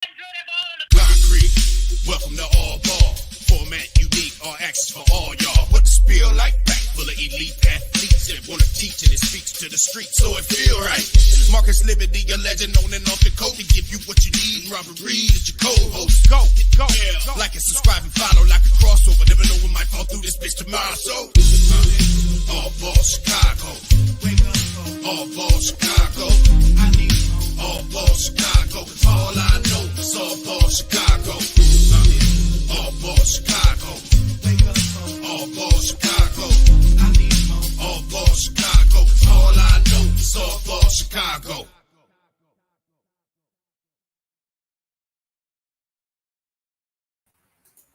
Concrete, welcome to All Ball. Format unique, all access for all y'all. What the spiel like? Back full of elite athletes that wanna teach and it speaks to the streets, so it feel right. Marcus Liberty, a legend on and off the court to give you what you need. Robert Reed is your co-host. Go. Yeah. Like and subscribe and follow like a crossover. Never know what might fall through this bitch tomorrow. So, All Ball Chicago. All Ball Chicago. All Ball Chicago. All I know is All Ball Chicago. All Ball Chicago. All Ball Chicago. All Ball Chicago. All I know is All Ball Chicago.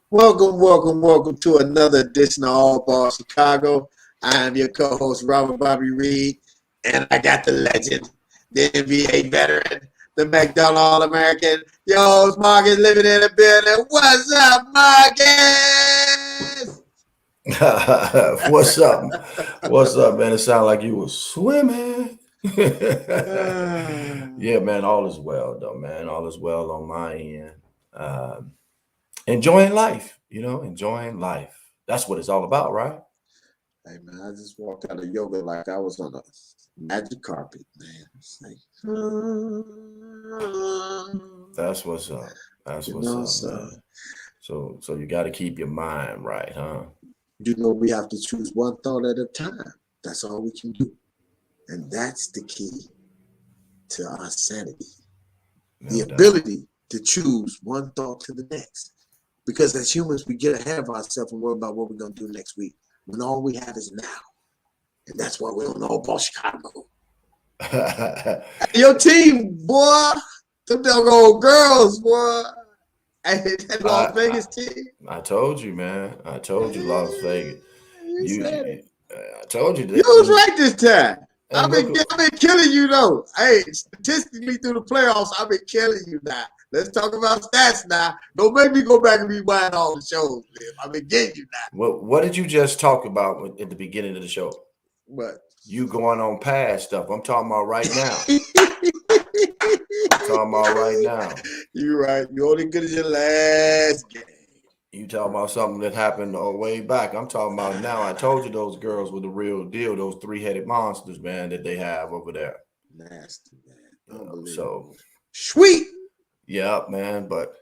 Welcome to another edition of All Ball Chicago. I am your co-host, Robert Bobby Reed, and I got the legend, the NBA veteran, the McDonald All-American. Yo, it's Marcus living in the building. What's up, Marcus? What's up? What's up, man? It sounded like you were swimming. Yeah, man, all is well, though, man. All is well on my end. Enjoying life, enjoying life. That's what it's all about, right? Hey, man, I just walked out of yoga like I was on a magic carpet, man. It's like, That's what's up. That's what's up, man. So you got to keep your mind right, huh? We have to choose one thought at a time. That's all we can do. And that's the key to our sanity. The ability to choose one thought to the next. Because as humans, we get ahead of ourselves and worry about what we're going to do next week when all we have is now. And that's why we're on All Ball Chicago. Your team, boy. Them old girls, boy. Hey, that Las Vegas team. I told you, man. I told you, Las Vegas. I told you that. You was right this time. I've been killing you, though. Hey, statistically through the playoffs, I've been killing you now. Let's talk about stats now. Don't make me go back and rewind all the shows, man. I've been getting you now. What did you just talk about at the beginning of the show? What? You going on past stuff. I'm talking about right now. I'm talking about right now. You're right. You're only good as your last game. You talking about something that happened way back. I'm talking about now. I told you those girls were the real deal. Those three-headed monsters, man, that they have over there. Nasty, man. Unbelievable. So sweet. Yeah, man. But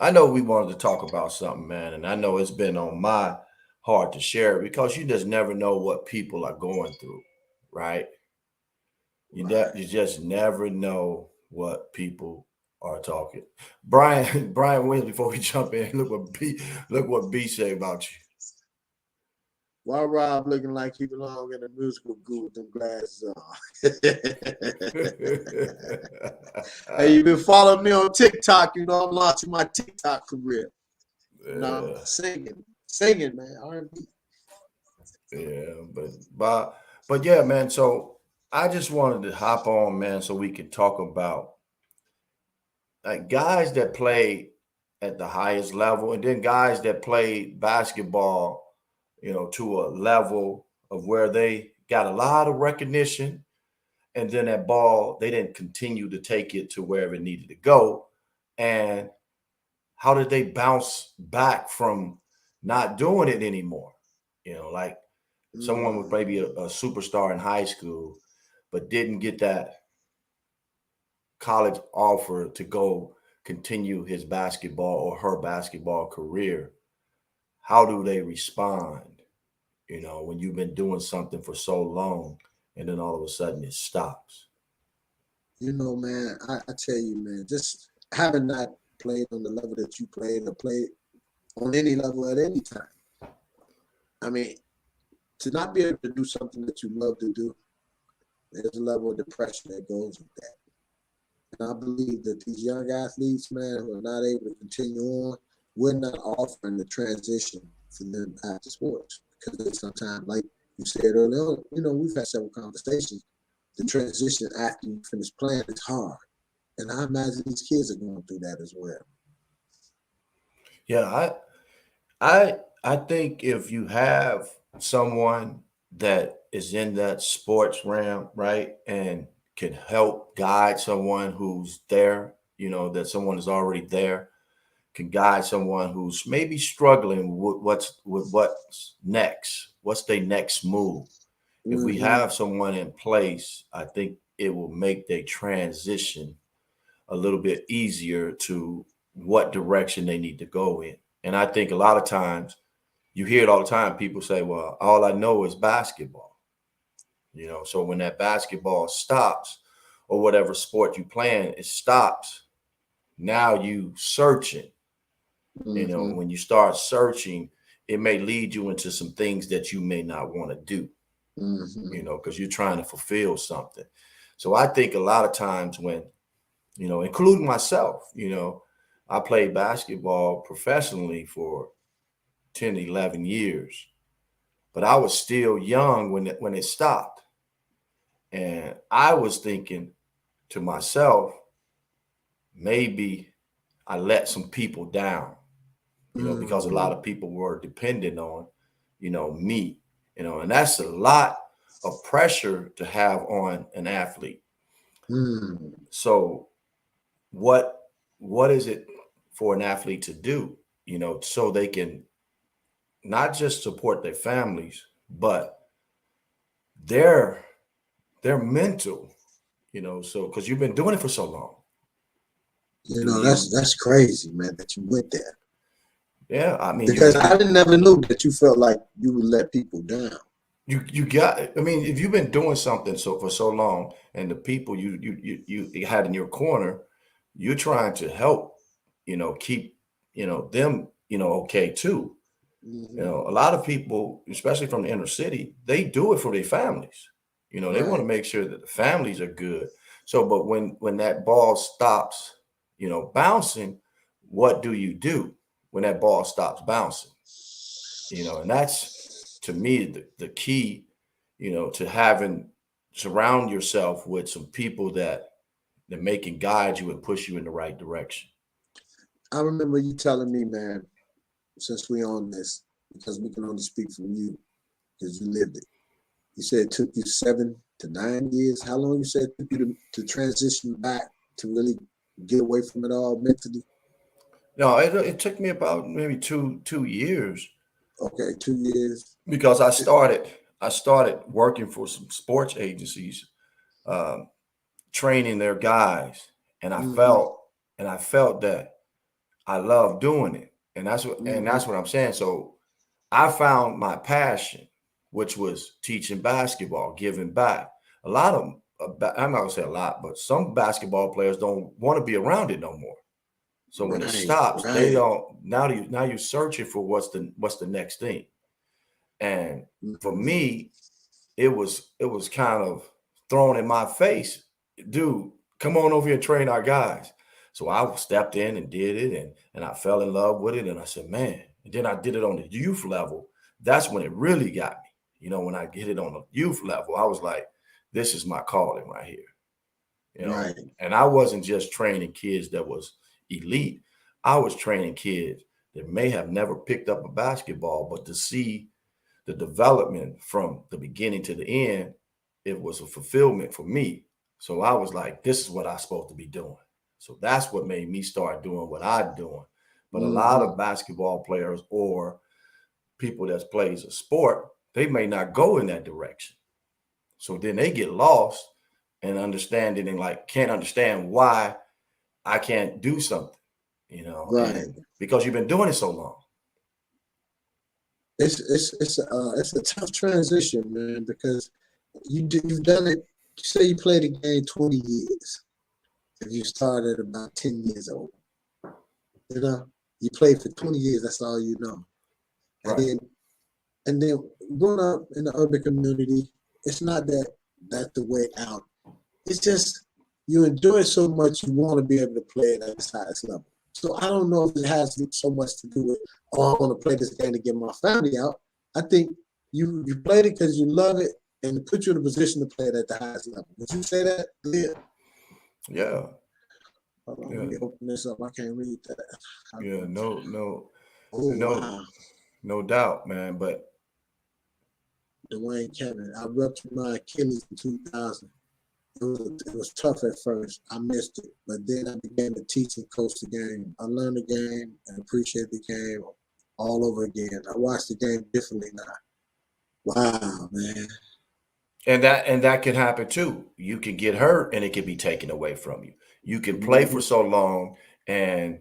I know we wanted to talk about something, man. And I know it's been on my heart to share it because you just never know what people are going through, right? You just never know what people are talking. Brian Williams, before we jump in, look what B say about you. Why Rob looking like he belong in a musical group with them glasses on? Hey, you been following me on TikTok? I'm launching my TikTok career. No, singing, man, R&B. Yeah, but yeah, man. So I just wanted to hop on, man, so we could talk about like guys that play at the highest level, and then guys that play basketball, to a level of where they got a lot of recognition, and then that ball, they didn't continue to take it to wherever it needed to go. And how did they bounce back from not doing it anymore? Like someone was maybe a superstar in high school, but didn't get that college offer to go continue his basketball or her basketball career. How do they respond? When you've been doing something for so long and then all of a sudden it stops. Man, I tell you, man, just having not played on the level that you played or played on any level at any time. I mean, to not be able to do something that you love to do, there's a level of depression that goes with that. And I believe that these young athletes, man, who are not able to continue on, we're not offering the transition for them after sports. Because they sometimes, like you said earlier, we've had several conversations. The transition after you finish playing is hard. And I imagine these kids are going through that as well. Yeah, I think if you have someone that is in that sports realm, right, and can help guide someone who's there that someone is already there, can guide someone who's maybe struggling with what's next, what's their next move. If we have someone in place, I think it will make their transition a little bit easier to what direction they need to go in. And I think a lot of times you hear it all the time. People say, well, all I know is basketball. So when that basketball stops or whatever sport you playing, it stops. Now you searching. When you start searching, it may lead you into some things that you may not want to do, because you're trying to fulfill something. So I think a lot of times when, including myself, I played basketball professionally for 10, 11 years, but I was still young when it stopped. And I was thinking to myself, maybe I let some people down, because a lot of people were dependent on, me, and that's a lot of pressure to have on an athlete. So what is it for an athlete to do, so they can not just support their families, but their mental, so because you've been doing it for so long. That's crazy, man, that you went there. Yeah, I mean, because I never knew that you felt like you would let people down. You got it. I mean, if you've been doing something for so long, and the people you had in your corner, you're trying to help, keep, them, okay too. A lot of people, especially from the inner city, they do it for their families. They want to make sure that the families are good. So, but when that ball stops, bouncing, what do you do when that ball stops bouncing? And that's, to me, the key, to surround yourself with some people that may can guide you and push you in the right direction. I remember you telling me, man, since we on this, because we can only speak from you, because you lived it. You said it took you 7 to 9 years. How long you said it took you to transition back to really get away from it all mentally? No, it took me about maybe two years. Okay, 2 years. Because I started working for some sports agencies, training their guys, and I felt that I love doing it, and that's what I'm saying. So I found my passion, which was teaching basketball, giving back. A lot of I'm not gonna say a lot, but some basketball players don't want to be around it no more. So when it stops, they don't. Now you're searching for what's the next thing. And for me, it was kind of thrown in my face, dude. Come on over here and train our guys. So I stepped in and did it, and I fell in love with it. And I said, man. And then I did it on the youth level. That's when it really got me. When I get it on the youth level, I was like, this is my calling right here. Right. And I wasn't just training kids that was elite. I was training kids that may have never picked up a basketball, but to see the development from the beginning to the end, it was a fulfillment for me. So I was like, this is what I'm supposed to be doing. So that's what made me start doing what I'm doing. But a lot of basketball players or people that plays a sport, they may not go in that direction. So then they get lost and understanding and can't understand why I can't do something, right? Because you've been doing it so long. It's a tough transition, man, because you've done it. You say you played the game 20 years. If you started about 10 years old, you played for 20 years. That's all you know. Right. And then growing up in the urban community, it's not that that's the way out. It's just you enjoy it so much you want to be able to play it at its highest level. So I don't know if it has so much to do with, I want to play this game to get my family out. I think you played it because you love it and it put you in a position to play it at the highest level. Would you say that, Leah? Yeah. Hold on, let me open this up. I can't read that. Yeah, no, wow. No doubt, man. But Dwayne Kevin, I ruptured my Achilles in 2000. it was tough at first. I missed it, but then I began to teach and coach the game. I learned the game and appreciate the game all over again. I watch the game differently now. Wow, man. And that can happen too. You can get hurt and it can be taken away from you. You can play for Mhm. so long and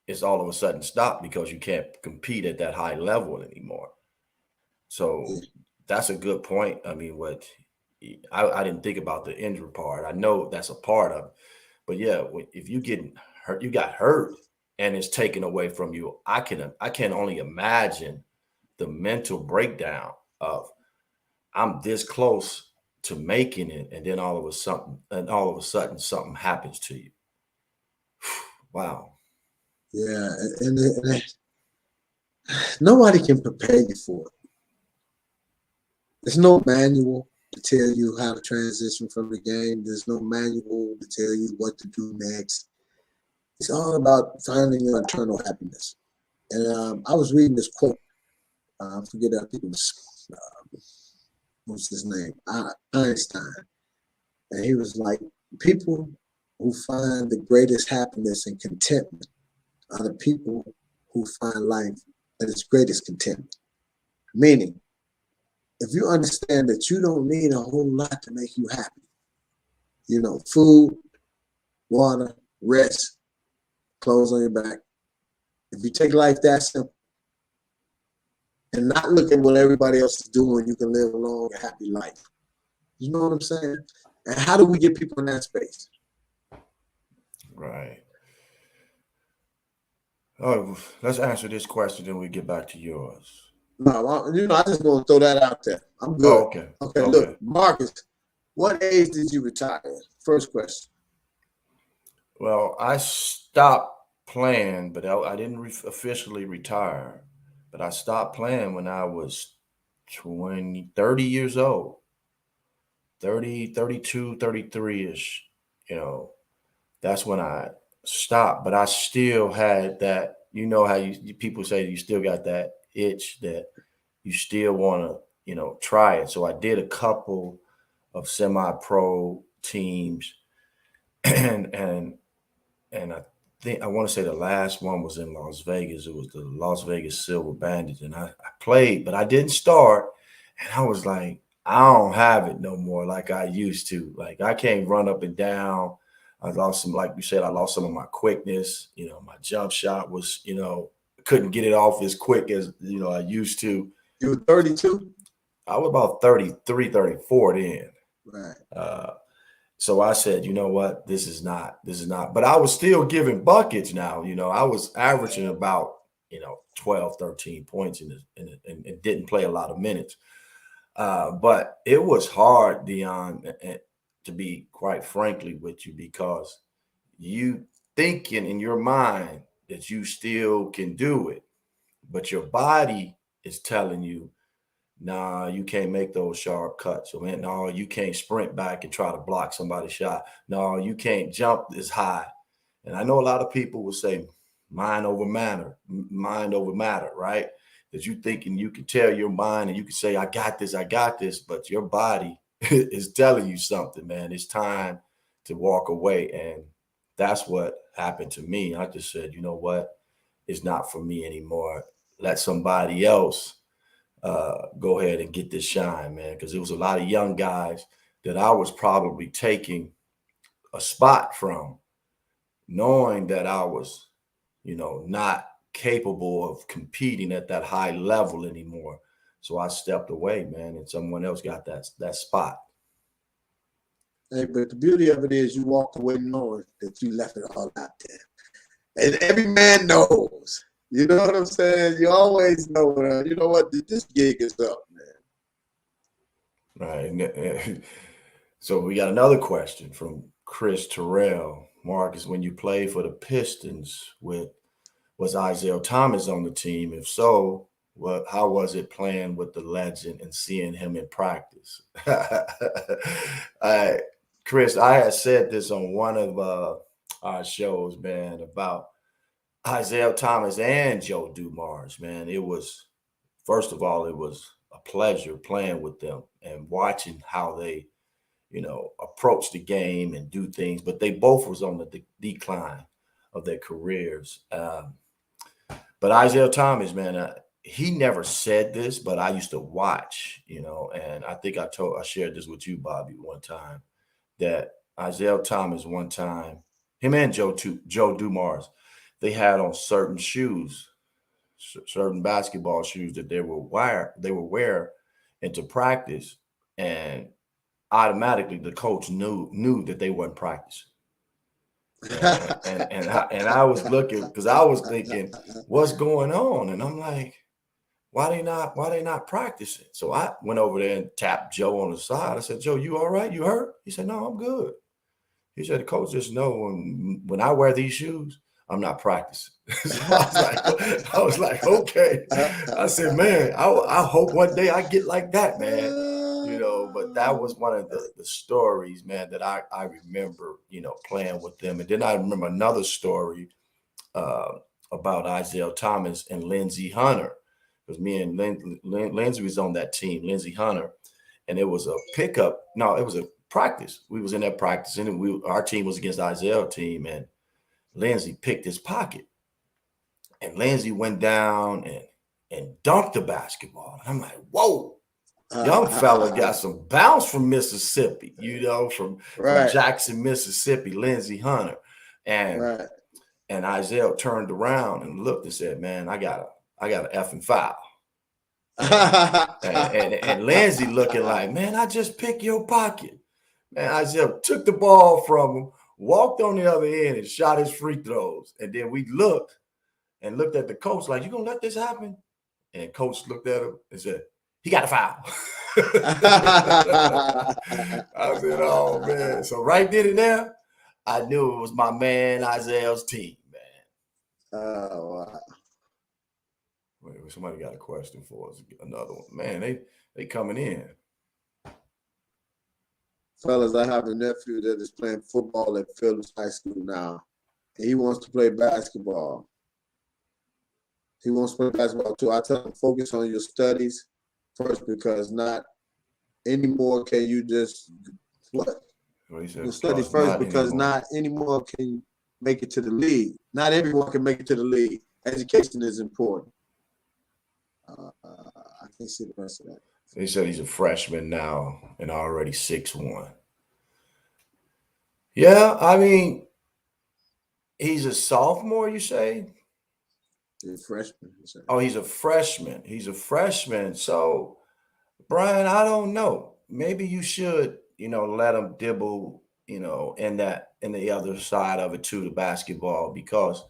it's all of a sudden stopped because you can't compete at that high level anymore. So that's a good point. I mean, I didn't think about the injury part. I know that's a part of it, but yeah, if you get hurt, you got hurt, and it's taken away from you. I can only imagine the mental breakdown of I'm this close to making it, and then all of a sudden something happens to you. Wow. Yeah, and nobody can prepare you for it. There's no manual to tell you how to transition from the game. There's no manual to tell you what to do next. It's all about finding your internal happiness. And I was reading this quote. I forget, I think it was, what's his name? Einstein. And he was like, people who find the greatest happiness and contentment are the people who find life at its greatest contentment. Meaning, if you understand that you don't need a whole lot to make you happy, food, water, rest, clothes on your back. If you take life that simple and not look at what everybody else is doing, you can live a long, happy life. You know what I'm saying? And how do we get people in that space? Right. Oh, let's answer this question, then we get back to yours. No, I just want to throw that out there. I'm good. Oh, okay. Okay, look, Marcus, what age did you retire? First question. Well, I stopped playing, but I didn't officially retire. But I stopped playing when I was 30 years old. 30, 32, 33-ish, that's when I stopped. But I still had that, how people say you still got that itch that you still want to, try it. So I did a couple of semi-pro teams and I think I want to say the last one was in Las Vegas. It was the Las Vegas Silver Bandits. And I played, but I didn't start. And I was like, I don't have it no more like I used to. Like I can't run up and down. I lost some, like you said, I lost some of my quickness. My jump shot was, couldn't get it off as quick as, I used to. You were 32? I was about 33, 34 then. Right. So I said, you know what, this is not, but I was still giving buckets now. I was averaging about, 12, 13 points and didn't play a lot of minutes. But it was hard, Dion, to be quite frankly with you, because you thinking in your mind that you still can do it, but your body is telling you, nah, you can't make those sharp cuts. So, man, no, you can't sprint back and try to block somebody's shot. No, you can't jump this high. And I know a lot of people will say mind over matter, right? That you thinking you can tell your mind and you can say, I got this, but your body is telling you something, man. It's time to walk away. And that's what happened to me. I just said, you know what? It's not for me anymore. Let somebody else go ahead and get this shine, man. Because there was a lot of young guys that I was probably taking a spot from, knowing that I was, not capable of competing at that high level anymore. So I stepped away, man, and someone else got that spot. Hey, but the beauty of it is you walked away knowing that you left it all out there. And every man knows. You know what I'm saying? You always know, you know what? This gig is up, man. Right. So we got another question from Chris Terrell. Marcus, when you played for the Pistons, was Isaiah Thomas on the team? If so, how was it playing with the legend and seeing him in practice? Chris, I had said this on one of our shows, man, about Isaiah Thomas and Joe Dumars, man. It was, first of all, it was a pleasure playing with them and watching how they, approach the game and do things, but they both was on the decline of their careers. But Isaiah Thomas, man, he never said this, but I used to watch, and I think I shared this with you, Bobby, one time, that Isaiah Thomas one time, him and Joe Dumars, they had on certain shoes, certain basketball shoes that they would wear into practice, and automatically the coach knew that they wasn't practicing. And I was looking, because I was thinking, what's going on? And I'm like, why they not practicing? So I went over there and tapped Joe on the side. I said, Joe, you all right? You hurt? He said, no, I'm good. He said, the coach just know when I wear these shoes, I'm not practicing. So I was like, okay. I said, man, I hope one day I get like that, man. But that was one of the stories, man, that I remember, playing with them. And then I remember another story about Isaiah Thomas and Lindsey Hunter, because me and Lindsey was on that team, Lindsey Hunter, and it was a pickup. No, it was a practice. We was in that practice, and our team was against Isaiah's team, and Lindsey picked his pocket, and Lindsey went down and dunked the basketball. And I'm like, whoa. Young fella got some bounce from Mississippi, from Jackson, Mississippi, Lindsey Hunter. And Isaiah turned around and looked and said, man, I got an effing foul. and Lindsey looking like, man, I just picked your pocket. Man, Isaiah took the ball from him, walked on the other end and shot his free throws. And then we looked at the coach like, you gonna let this happen? And coach looked at him and said, he got a foul. I said, oh, man. So right then and there, I knew it was my man Isaiah's team, man. Oh, wow. Wait, somebody got a question for us. Another one. Man, they coming in. Fellas, I have a nephew that is playing football at Phillips High School now. And he wants to play basketball. He wants to play basketball too. I tell him, focus on your studies first, because not anymore can you just what? You study first, because not anymore can you make it to the league. Not everyone can make it to the league. Education is important. I can't see the rest of that. They said he's a freshman now and already 6'1". Yeah, I mean, he's a sophomore, you say? He's a freshman. Oh, he's a freshman. He's a freshman. So, Brian, I don't know. Maybe you should, let him dibble, in the other side of it too, the basketball, because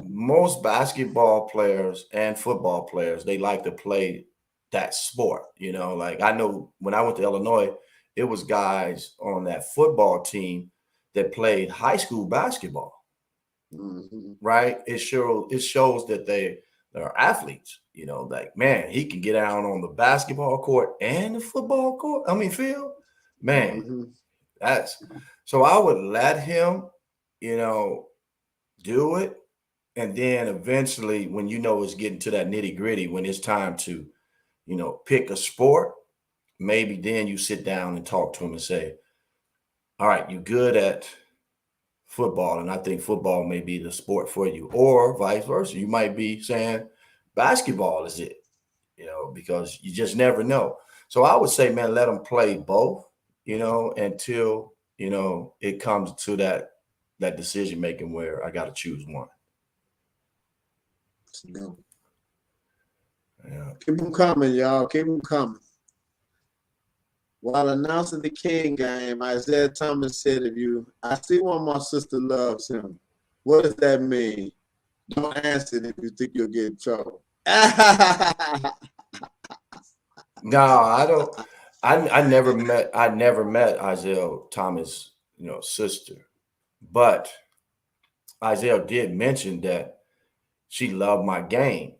most basketball players and football players, they like to play that sport. Like I know when I went to Illinois, it was guys on that football team that played high school basketball. Mm-hmm. Right? It shows that they're athletes, like, man, he can get out on the basketball court and the football court. Field, man, mm-hmm. So I would let him, do it. And then eventually when, it's getting to that nitty gritty, when it's time to, pick a sport, maybe then you sit down and talk to him and say, all right, you good at football, and I think football may be the sport for you, or vice versa. You might be saying basketball is it, because you just never know. So I would say, man, let them play both, until, it comes to that decision making where I got to choose one. Yeah. Keep them coming, y'all. Keep them coming. While announcing the King game, Isaiah Thomas said of you, I see why my sister loves him. What does that mean? Don't answer it if you think you'll get in trouble. No, I don't. I never met Isaiah Thomas, sister. But Isaiah did mention that she loved my game.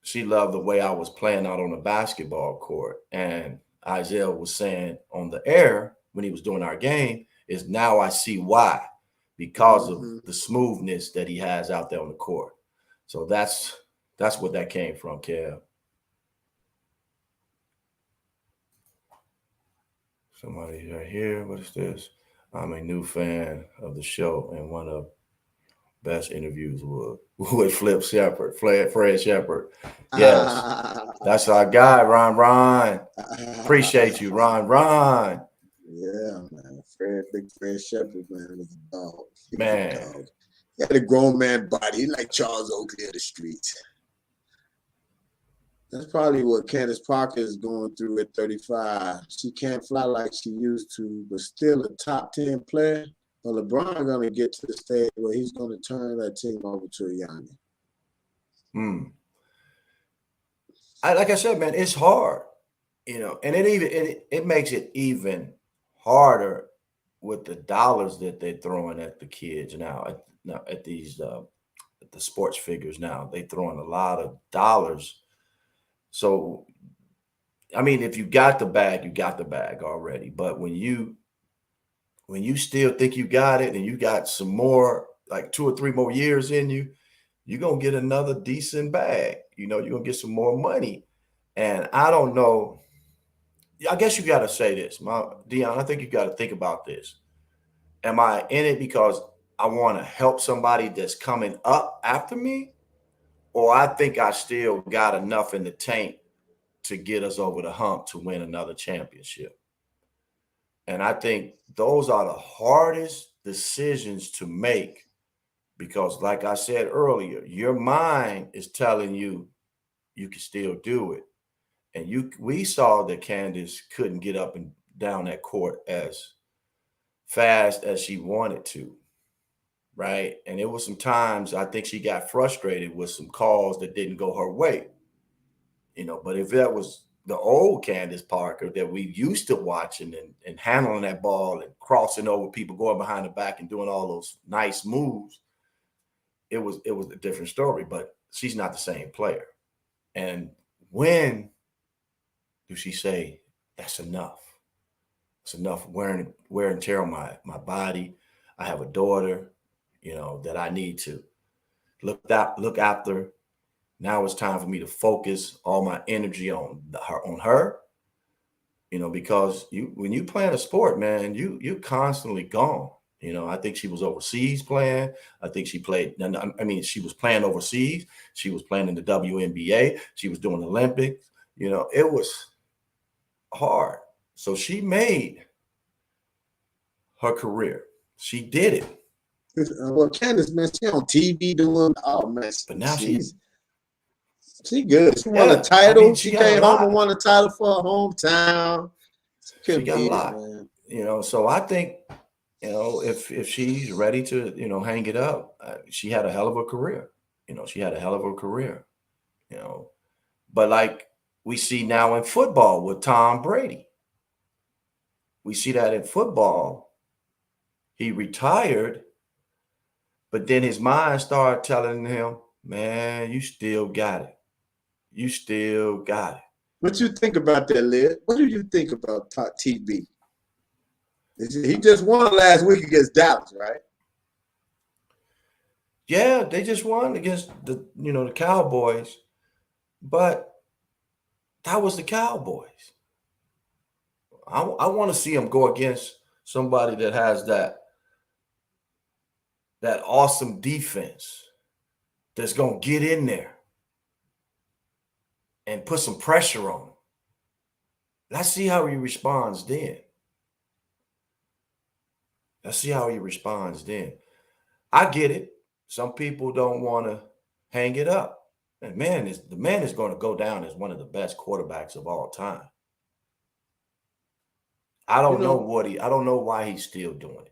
She loved the way I was playing out on the basketball court. And Isaiah was saying on the air when he was doing our game is now I see why, because of the smoothness that he has out there on the court. So that's what that came from, Kev. Somebody right here. What is this? I'm a new fan of the show, and one of best interviews with Flip Shepard, Fred Shepard. Yes, that's our guy, Ron. Appreciate you, Ron. Yeah, man. Big Fred Shepard, man, was a dog. He was Man. a dog. He had a grown man body. He like Charles Oakley of the streets. That's probably what Candace Parker is going through at 35. She can't fly like she used to, but still a top 10 player. But LeBron going to get to the stage where he's going to turn that team over to a youngin. Like I said, man, it's hard, and it makes it even harder with the dollars that they're throwing at the kids now. At these at the sports figures now, they throwing a lot of dollars. So, I mean, if you got the bag, you got the bag already. But when you still think you got it and you got some more, like 2 or 3 more years in you, you're going to get another decent bag. You're going to get some more money. And I don't know. I guess you got to say this, Dion, I think you got to think about this. Am I in it because I want to help somebody that's coming up after me? Or I think I still got enough in the tank to get us over the hump to win another championship. And I think those are the hardest decisions to make because, like I said earlier, your mind is telling you you can still do it. And we saw that Candace couldn't get up and down that court as fast as she wanted to. Right. And it was some times I think she got frustrated with some calls that didn't go her way. But if that was the old Candace Parker that we used to watching and handling that ball and crossing over people, going behind the back and doing all those nice moves, it was a different story. But she's not the same player. And when do she say that's enough? It's enough wear and tear on my body. I have a daughter. That I need to look after. Now it's time for me to focus all my energy on her. Because when you play in a sport, man, you're constantly gone. I think she was overseas playing. I think she played. I mean, she was playing overseas. She was playing in the WNBA. She was doing Olympics. It was hard. So she made her career. She did it. Well, Candace, man, she on TV doing, man. But now she's good. She won a title. I mean, she came home and won a title for her hometown. She got a lot, man. So I think, if she's ready to, hang it up, she had a hell of a career. She had a hell of a career. But like we see now in football with Tom Brady, we see that in football, he retired. But then his mind started telling him, man, you still got it. You still got it. What you think about that, Liz? What do you think about TB? He just won last week against Dallas, right? Yeah, they just won against the Cowboys. But that was the Cowboys. I want to see him go against somebody that has that awesome defense that's going to get in there and put some pressure on him. Let's see how he responds then. I get it. Some people don't want to hang it up. And the man is going to go down as one of the best quarterbacks of all time. I don't know why he's still doing it.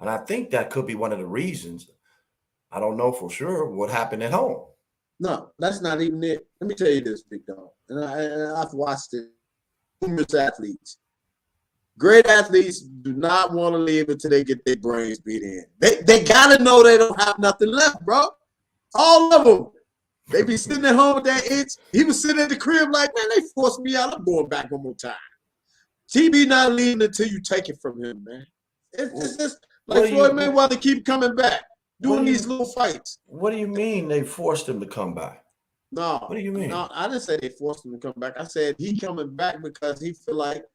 And I think that could be one of the reasons. I don't know for sure what happened at home. No, that's not even it. Let me tell you this, big dog. And I've watched it. Numerous athletes. Great athletes do not want to leave until they get their brains beat in. They got to know they don't have nothing left, bro. All of them. They be sitting at home with that itch. He was sitting at the crib like, man, they forced me out. I'm going back one more time. TB not leaving until you take it from him, man. It's just like Floyd Mayweather keep coming back, doing these little fights. What do you mean they forced him to come back? No. What do you mean? No, I didn't say they forced him to come back. I said he coming back because he feel like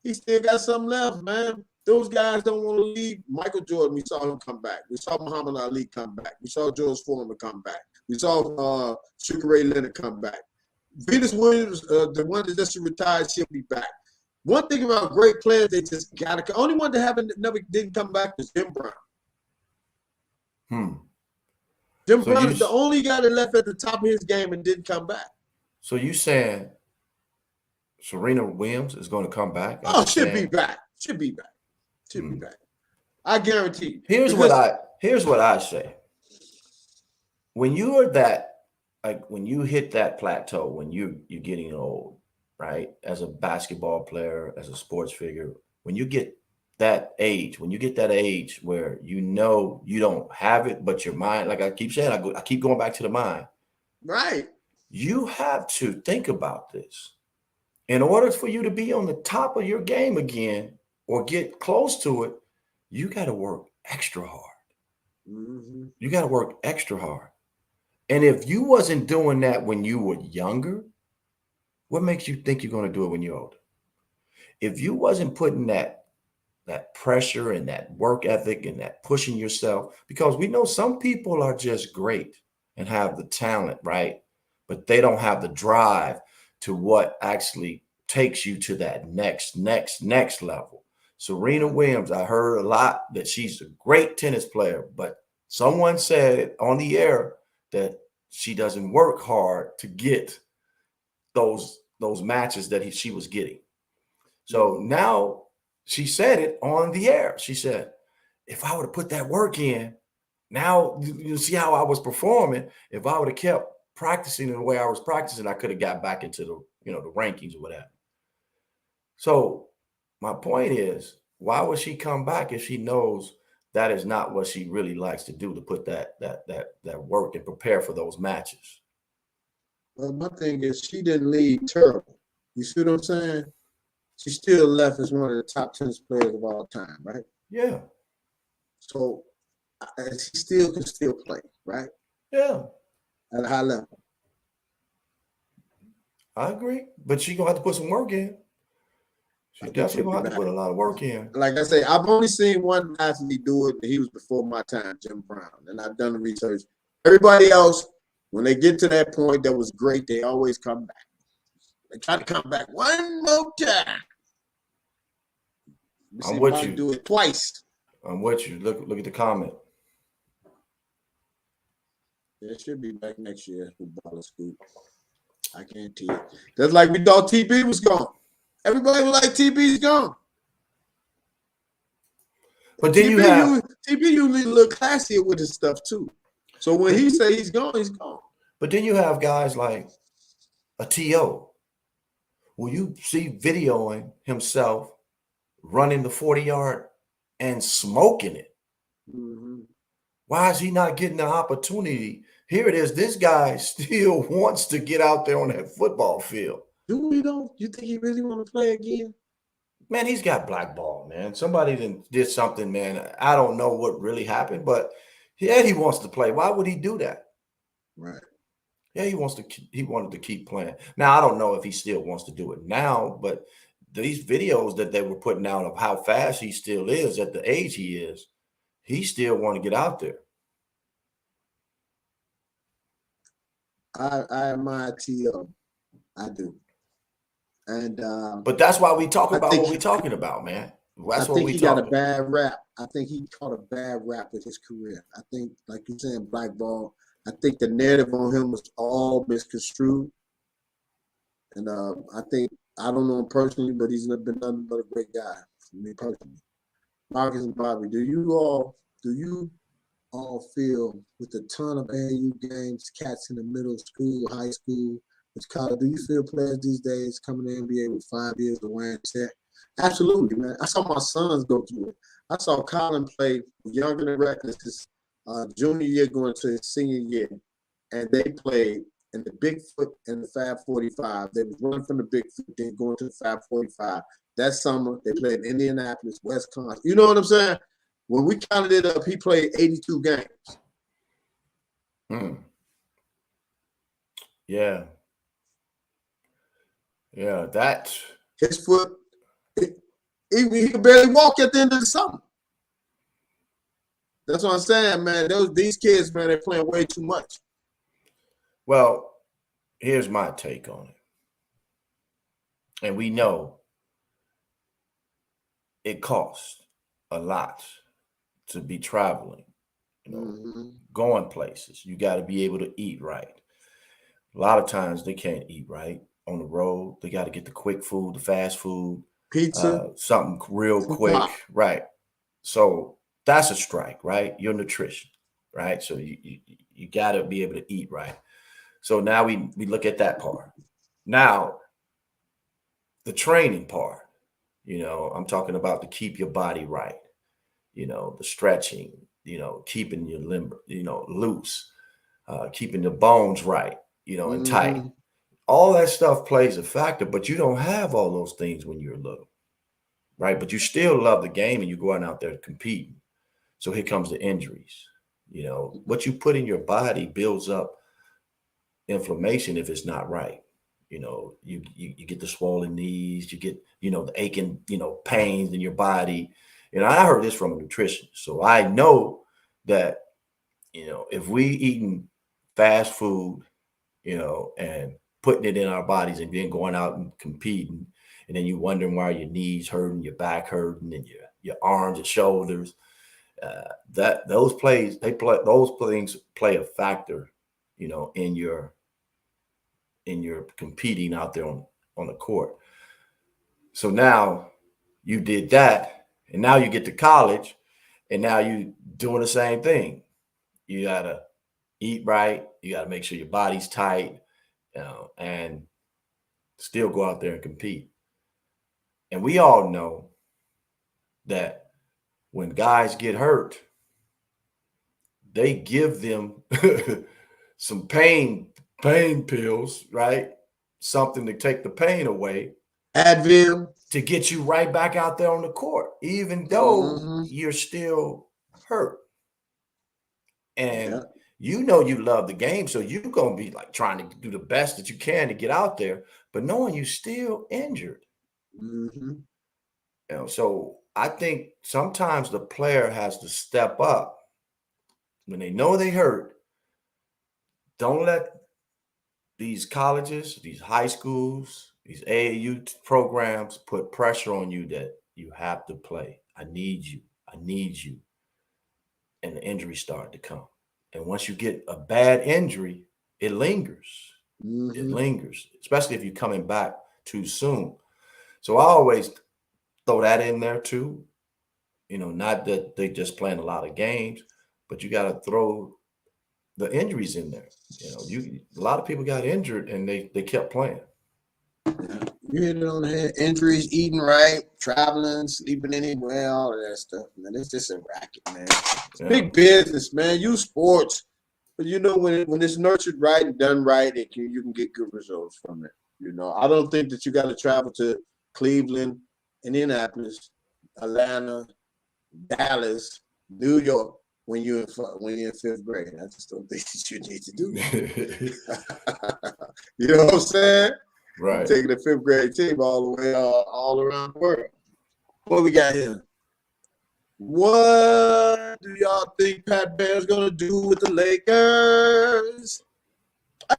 He still got something left, man. Those guys don't want to leave. Michael Jordan, we saw him come back. We saw Muhammad Ali come back. We saw George Foreman come back. We saw Sugar Ray Leonard come back. Venus Williams, the one that just retired, she'll be back. One thing about great players, they just got to. Only one that didn't come back was Jim Brown. Jim Brown is the only guy that left at the top of his game and didn't come back. So you saying Serena Williams is going to come back? Oh, should be back. Should be back. Should be back. I guarantee. Here's what I say. When you are that, like when you hit that plateau, when you're getting old, right? As a basketball player, as a sports figure, when you get that age, where you know you don't have it, but your mind, like I keep saying, I keep going back to the mind. Right. You have to think about this. In order for you to be on the top of your game again or get close to it, you got to work extra hard. Mm-hmm. You got to work extra hard. And if you wasn't doing that when you were younger, what makes you think you're going to do it when you're older? If you wasn't putting that pressure and that work ethic and that pushing yourself, because we know some people are just great and have the talent, right? But they don't have the drive to what actually takes you to that next level. Serena Williams, I heard a lot that she's a great tennis player, but someone said on the air that she doesn't work hard to get those matches that she was getting. So now she said it on the air. She said, if I would have put that work in, now you see how I was performing. If I would have kept practicing in the way I was practicing, I could have got back into the rankings or whatever. So my point is, why would she come back if she knows that is not what she really likes to do, to put that work and prepare for those matches? Well, my thing is, she didn't leave terrible. You see what I'm saying? She still left as one of the top tennis players of all time, right? Yeah. So she still can play, right? Yeah. At a high level. I agree, but she's gonna have to put some work in. She's definitely gonna have to put a lot of work in. Like I say, I've only seen one athlete do it, and he was before my time, Jim Brown. And I've done the research. Everybody else, when they get to that point that was great, they always come back. They try to come back one more time. I'm with you. Do it twice. I'm with you. Look at the comment. It should be back next year with Baller Scoop. I guarantee it. That's like we thought TB was gone. Everybody was like, TB's gone. But then TB usually look classier with his stuff too. So when he say he's gone, he's gone. But then you have guys like a T.O. Will you see videoing himself running the 40-yard and smoking it? Mm-hmm. Why is he not getting the opportunity? Here it is. This guy still wants to get out there on that football field. You think he really want to play again? Man, he's got blackball, man. Somebody did something, man. I don't know what really happened, but yeah, he wants to play. Why would he do that? Right. Yeah, he wanted to keep playing. Now, I don't know if he still wants to do it now, but these videos that they were putting out of how fast he still is at the age he still want to get out there. I admire T.O. I do. And but that's why we talk about what we're talking about, man. That's what we he got a bad rap. I think he caught a bad rap with his career. I think, like you're saying, blackball. I think the narrative on him was all misconstrued. And I don't know him personally, but he's been nothing but a great guy for me personally. Marcus and Bobby, do you all feel with a ton of AAU games, cats in the middle school, high school, college, do you feel players these days coming to the NBA with 5 years of wear and tear? Absolutely, man. I saw my sons go through it. I saw Colin play younger than Reckless his junior year going to his senior year, and they played in the Bigfoot and the Fab 45. They was running from the Bigfoot, then going to the Fab 45. That summer, they played in Indianapolis, Wisconsin. You know what I'm saying? When we counted it up, he played 82 games. Yeah. Yeah, that his foot, He could barely walk at the end of the summer. That's what I'm saying, man. These kids, man, they're playing way too much. Well, here's my take on it. And we know it costs a lot to be traveling, going places. You got to be able to eat right. A lot of times they can't eat right on the road. They got to get the quick food, the fast food, Pizza, something real quick, right? So that's a strike, right? Your nutrition, right? So you got to be able to eat right. So now we look at that part. Now, the training part, I'm talking about to keep your body right, the stretching, keeping your limb, loose, keeping the bones right, and tight. All that stuff plays a factor, but you don't have all those things when you're little, right? But you still love the game and you're going out there competing. So here comes the injuries. What you put in your body builds up inflammation if it's not right. You get the swollen knees, you get, the aching, pains in your body. I heard this from a nutritionist. So I know that, if we eating fast food, and putting it in our bodies and then going out and competing, and then you wondering why your knees hurting, your back hurting, and your arms and shoulders, those things play a factor, in your competing out there on the court. So now you did that, and now you get to college, and now you doing the same thing. You gotta eat right. You gotta make sure your body's tight, and still go out there and compete. And we all know that when guys get hurt, they give them some pain pills, right? Something to take the pain away. Advil. To get you right back out there on the court, even though you're still hurt. And you love the game, so you're going to be like trying to do the best that you can to get out there, but knowing you're still injured. So I think sometimes the player has to step up when they know they hurt. Don't let these colleges, these high schools, these AAU programs put pressure on you that you have to play. I need you. And the injuries start to come. And once you get a bad injury, it lingers. It lingers, especially if you're coming back too soon. So I always throw that in there too. Not that they just playing a lot of games, but you got to throw the injuries in there. A lot of people got injured and they kept playing. You hit it on the head. Injuries, eating right, traveling, sleeping anywhere, all of that stuff, man. It's just a racket, man. It's big business, man. You sports, but when it's nurtured right and done right, you can get good results from it. I don't think that you got to travel to Cleveland, Indianapolis, Atlanta, Dallas, New York when you're in fifth grade. I just don't think that you need to do that. You know what I'm saying? Right. Taking the fifth grade team all the way all around the world. What we got here? What do y'all think Pat Bear's gonna do with the Lakers?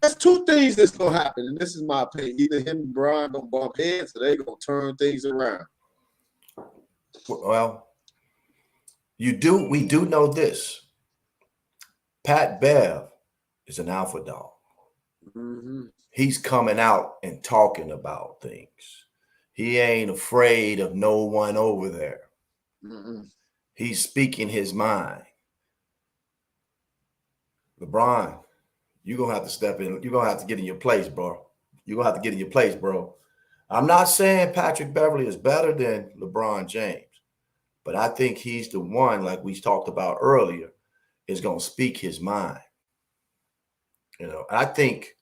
There's two things that's gonna happen, and this is my opinion. Either him and Brian gonna bump heads, or they gonna turn things around. Well, we do know this. Pat Bev is an alpha dog. He's coming out and talking about things. He ain't afraid of no one over there. He's speaking his mind. LeBron, you're going to have to step in. You're going to have to get in your place, bro. You're going to have to get in your place, bro. I'm not saying Patrick Beverly is better than LeBron James, but I think he's the one, like we talked about earlier, is going to speak his mind. I think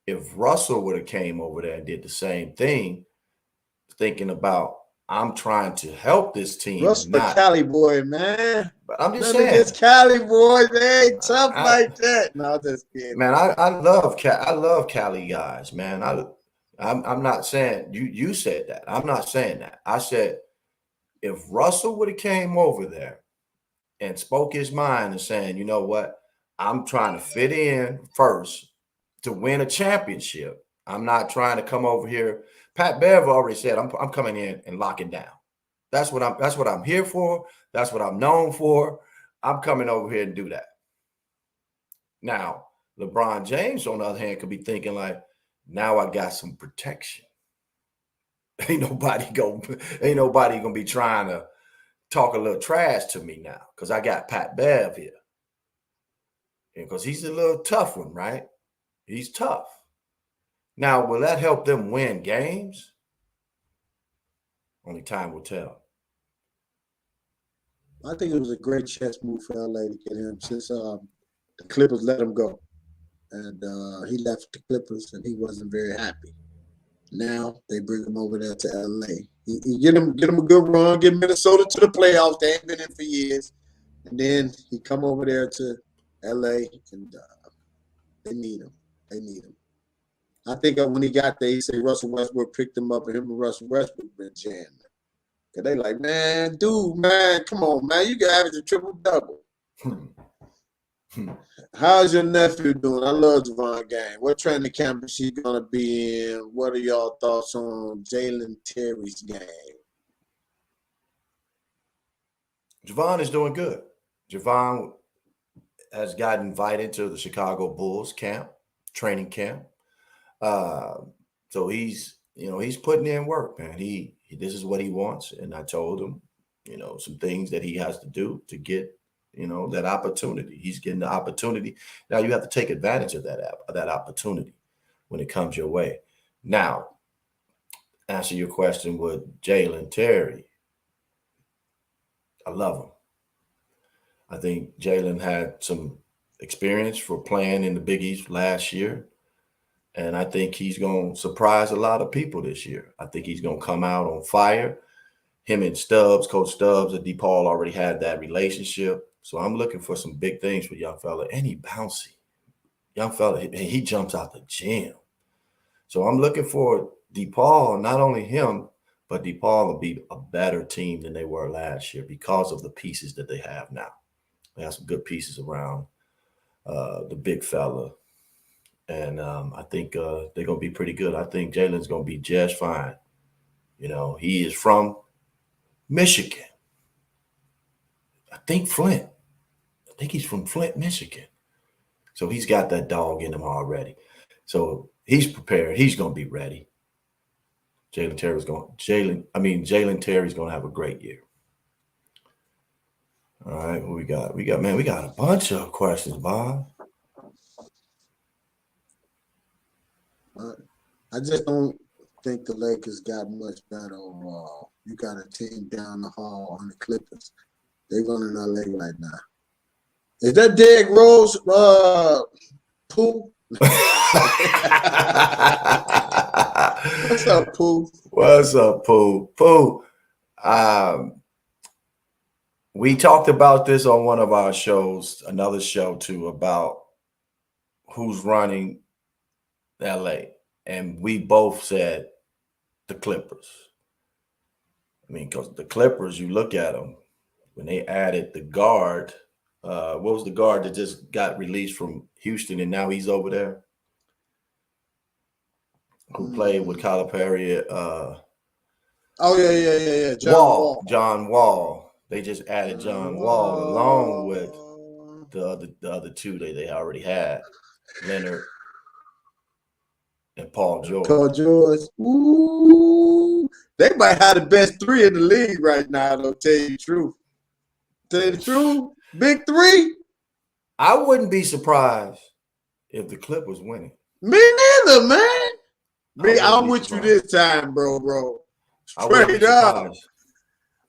if Russell would have came over there and did the same thing, thinking about, I'm trying to help this team. Russell, the Cali boy, man. But I'm just saying, this Cali boy, they ain't tough like that. No, just kidding. Man, I love Cali guys, man. I'm not saying you said that. I'm not saying that. I said if Russell would have came over there and spoke his mind and saying, you know what, I'm trying to fit in first to win a championship. I'm not trying to come over here. Pat Bev already said, I'm coming in and locking down. That's what I'm here for. That's what I'm known for. I'm coming over here and do that. Now, LeBron James, on the other hand, could be thinking like, now I got some protection. Ain't nobody gonna be trying to talk a little trash to me now because I got Pat Bev here. And because he's a little tough one, right? He's tough. Now, will that help them win games? Only time will tell. I think it was a great chess move for LA to get him since the Clippers let him go. And he left the Clippers and he wasn't very happy. Now they bring him over there to LA. He get him a good run, get Minnesota to the playoffs. They ain't been in for years. And then he come over there to LA and they need him. They need him. I think when he got there, he said Russell Westbrook picked him up and him and Russell Westbrook been jamming. Cause they like, man, dude, man, come on, man. You can average a triple-double. How's your nephew doing? I love Javon Game. What training camp is he going to be in? What are y'all thoughts on Jalen Terry's game? Javon is doing good. Javon has got invited to the Chicago Bulls training camp. So he's putting in work, man. This is what he wants. And I told him, some things that he has to do to get, that opportunity. He's getting the opportunity. Now you have to take advantage of that opportunity when it comes your way. Now, answer your question with Jalen Terry. I love him. I think Jalen had some experience for playing in the Big East last year. And I think he's going to surprise a lot of people this year. I think he's going to come out on fire. Him and Stubbs, Coach Stubbs and DePaul already had that relationship. So I'm looking for some big things for young fella. And he bouncy. Young fella, he jumps out the gym. So I'm looking for DePaul, not only him, but DePaul will be a better team than they were last year because of the pieces that they have now. They have some good pieces around the big fella. And I think they're going to be pretty good. I think Jalen's going to be just fine. He is from Michigan. I think Flint. I think he's from Flint, Michigan. So he's got that dog in him already. So he's prepared. He's going to be ready. Jalen Terry's going to have a great year. All right, what we got? We got a bunch of questions, Bob. I just don't think the Lakers got much better overall. You got a team down the hall on the Clippers. They're running LA right now. Is that Derrick Rose Pooh? What's up, Pooh? What's up, Pooh? Pooh, we talked about this on one of our shows, another show too, about who's running LA. And we both said the Clippers. Because the Clippers, you look at them, when they added the guard, what was the guard that just got released from Houston and now he's over there? Who played with Calipari? Yeah. John Wall. They just added John Wall along with the other two that they already had, Leonard and Paul George. Ooh, they might have the best three in the league right now, though, tell you the truth. Big three? I wouldn't be surprised if the Clippers winning. Me neither, man. I'm with you this time, bro. Straight up.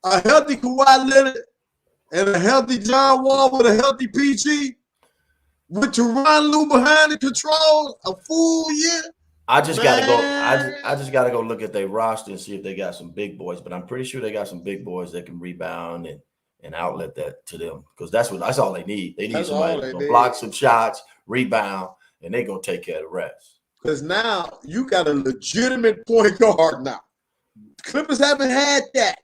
A healthy Kawhi Leonard and a healthy John Wall with a healthy PG with Tyronn Lue behind the controls, a full year. I just gotta go. I just gotta go look at their roster and see if they got some big boys. But I'm pretty sure they got some big boys that can rebound and outlet that to them because that's all they need. They need somebody to block some shots, rebound, and they're gonna take care of the rest. Because now you got a legitimate point guard now. Clippers haven't had that.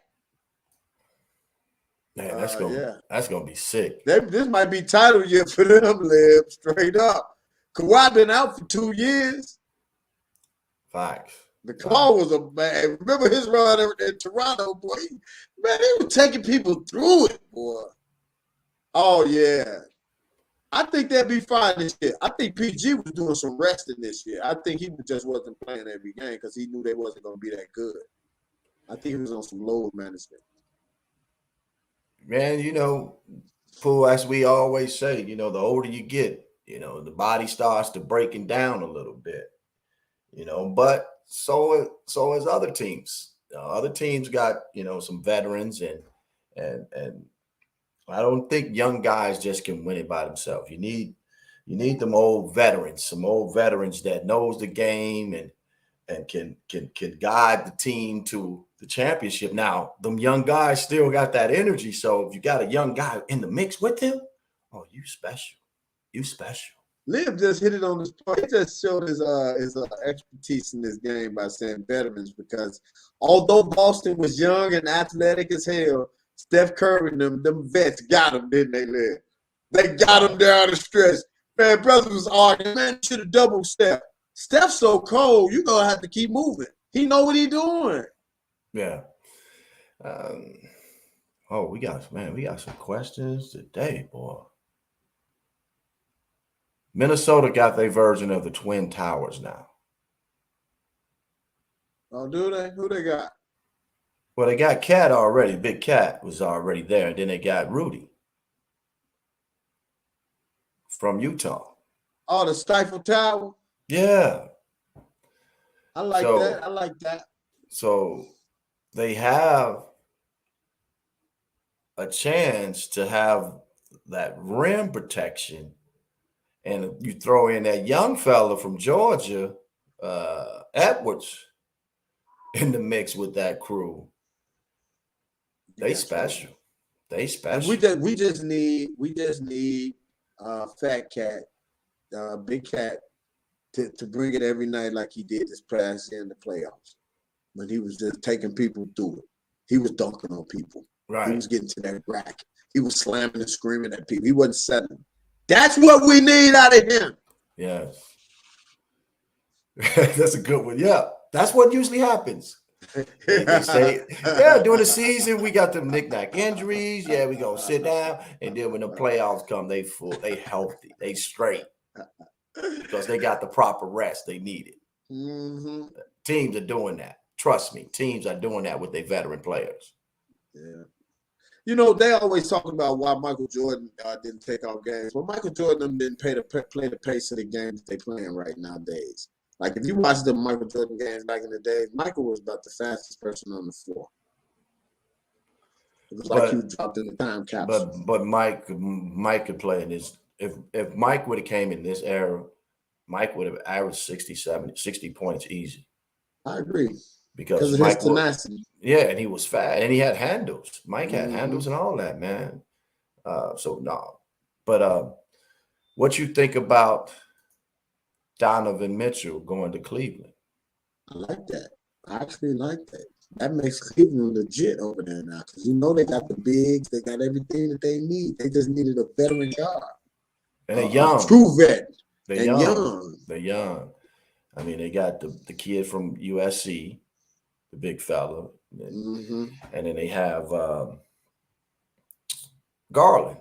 Man, Yeah. that's gonna be sick. This might be title year for them, Lib, straight up. Kawhi been out for 2 years. Facts. The claw was a man. Remember his run in Toronto, boy? Man, he was taking people through it, boy. Oh, yeah. I think they'll be fine this year. I think PG was doing some resting this year. I think he just wasn't playing every game because he knew they wasn't going to be that good. I think he was on some load management. Man, Pooh, as we always say, the older you get, the body starts to breaking down a little bit, but so as other teams. Other teams got, some veterans and I don't think young guys just can win it by themselves. You need them old veterans, some old veterans that knows the game and can guide the team to the championship. Now, them young guys still got that energy. So if you got a young guy in the mix with him, oh, you special. You special. Liv just hit it on the spot. He just showed his expertise in this game by saying veterans because although Boston was young and athletic as hell, Steph Curry and them vets got him, didn't they, Liv? They got him down the stretch. Man, brother was arguing, man, should have doubled Steph. Steph's so cold, you're going to have to keep moving. He know what he doing. Yeah. We got some questions today, boy. Minnesota got their version of the Twin Towers now. Oh, do they? Who they got? Well, they got Cat already. Big Cat was already there. And then they got Rudy from Utah. Oh, the Stifle Tower? Yeah. I like that. I like that. So they have a chance to have that rim protection. And you throw in that young fella from Georgia, Edwards, in the mix with that crew. They special. They special. And we just need Fat Cat, Big Cat, to bring it every night like he did this past year in the playoffs. When he was just taking people through it. He was dunking on people. Right. He was getting to that rack. He was slamming and screaming at people. He wasn't settling. That's what we need out of him. Yes. That's a good one. Yeah. That's what usually happens. They say, during the season, we got them knick-knack injuries. Yeah, we gonna sit down. And then when the playoffs come, they full, they healthy, they straight. Because they got the proper rest they needed. Mm-hmm. Teams are doing that. Trust me, teams are doing that with their veteran players. Yeah. They always talk about why Michael Jordan didn't take off games. Well, Michael Jordan didn't play the pace of the games they playing right nowadays. Like, if you watch the Michael Jordan games back in the day, Michael was about the fastest person on the floor. It was like he was dropped in the time capsule. But Mike could play in this. If Mike would have came in this era, Mike would have averaged 60 points easy. I agree. Because of his tenacity. And he was fast. And he had handles. Mike had handles and all that, man. But what you think about Donovan Mitchell going to Cleveland? I like that. I actually like that. That makes Cleveland legit over there now. Because they got the bigs. They got everything that they need. They just needed a veteran guard. And they're young. A true vet. They're young. They're young. I mean, they got the kid from USC, the big fella. And then they have Garland.